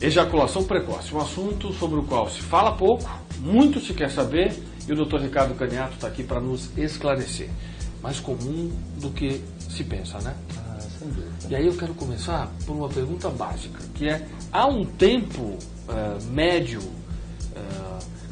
Ejaculação precoce, um assunto sobre o qual se fala pouco, muito se quer saber, e o Dr. Ricardo Caniato está aqui para nos esclarecer. Mais comum do que se pensa, né? Sem dúvida. E aí eu quero começar por uma pergunta básica, que é, há um tempo médio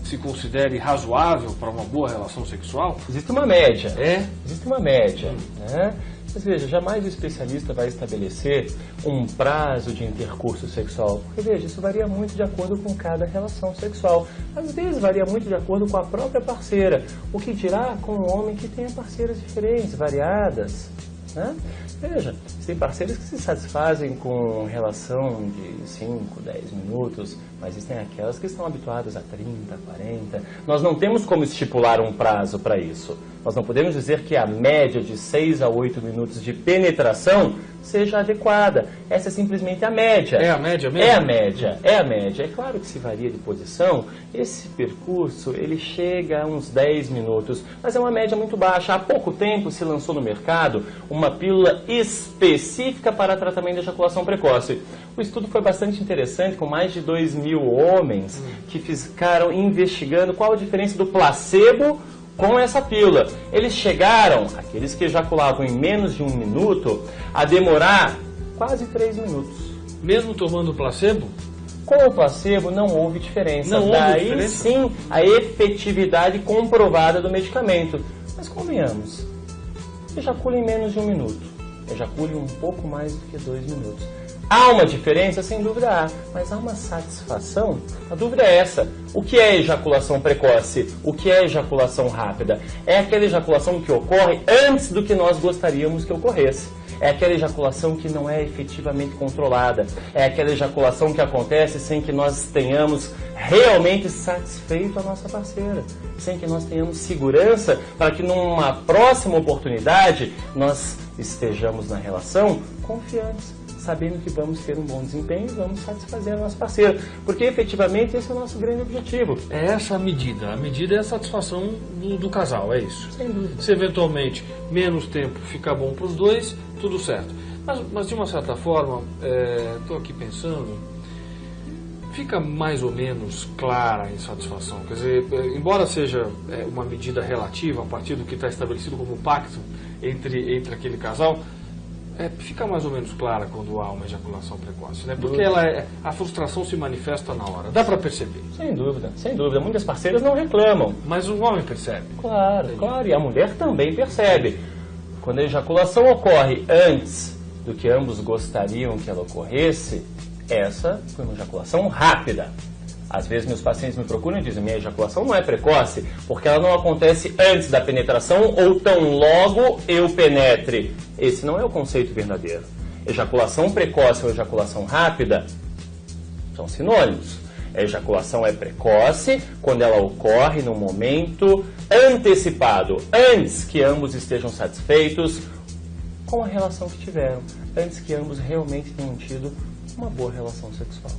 que se considere razoável para uma boa relação sexual? Existe uma média. É? Existe uma média, né? Mas veja, jamais o especialista vai estabelecer um prazo de intercurso sexual. Porque veja, isso varia muito de acordo com cada relação sexual. Às vezes varia muito de acordo com a própria parceira. O que dirá com um homem que tenha parceiras diferentes, variadas, né? Veja, tem parceiros que se satisfazem com relação de 5, 10 minutos, mas existem aquelas que estão habituadas a 30, 40. Nós não temos como estipular um prazo para isso. Nós não podemos dizer que a média de 6 a 8 minutos de penetração seja adequada. Essa é simplesmente a média. É a média mesmo? É a média, é a média. É claro que se varia de posição, esse percurso ele chega a uns 10 minutos, mas é uma média muito baixa. Há pouco tempo se lançou no mercado uma pílula específica para tratamento de ejaculação precoce. O estudo foi bastante interessante, com mais de 2.000 homens que ficaram investigando qual a diferença do placebo com essa pílula. Eles chegaram, aqueles que ejaculavam em menos de 1 minuto, a demorar quase 3 minutos. Mesmo tomando placebo? Com o placebo não houve diferença. Não houve Daí diferença? sim a efetividade comprovada do medicamento. Mas convenhamos, ejacule em menos de 1 minuto. Ejacule um pouco mais do que 2 minutos. Há uma diferença? Sem dúvida há, mas há uma satisfação? A dúvida é essa. O que é ejaculação precoce? O que é ejaculação rápida? É aquela ejaculação que ocorre antes do que nós gostaríamos que ocorresse. É aquela ejaculação que não é efetivamente controlada. É aquela ejaculação que acontece sem que nós tenhamos realmente satisfeito a nossa parceira. Sem que nós tenhamos segurança para que numa próxima oportunidade nós estejamos na relação confiantes, sabendo que vamos ter um bom desempenho e vamos satisfazer a nossa parceira. Porque efetivamente esse é o nosso grande objetivo. É essa a medida é a satisfação do casal, é isso? Sem dúvida. Se eventualmente menos tempo fica bom para os dois, tudo certo. Mas de uma certa forma, estou aqui pensando, fica mais ou menos clara a insatisfação. Quer dizer, embora seja uma medida relativa a partir do que está estabelecido como pacto entre aquele casal, fica mais ou menos clara quando há uma ejaculação precoce, né? Porque a frustração se manifesta na hora. Dá para perceber. Sem dúvida, sem dúvida. Muitas parceiras não reclamam. Mas o homem percebe. Claro, claro. E a mulher também percebe. Quando a ejaculação ocorre antes do que ambos gostariam que ela ocorresse, essa foi uma ejaculação rápida. Às vezes meus pacientes me procuram e dizem: minha ejaculação não é precoce, porque ela não acontece antes da penetração ou tão logo eu penetre. Esse não é o conceito verdadeiro. Ejaculação precoce ou ejaculação rápida são sinônimos. A ejaculação é precoce quando ela ocorre no momento antecipado, antes que ambos estejam satisfeitos com a relação que tiveram, antes que ambos realmente tenham tido uma boa relação sexual.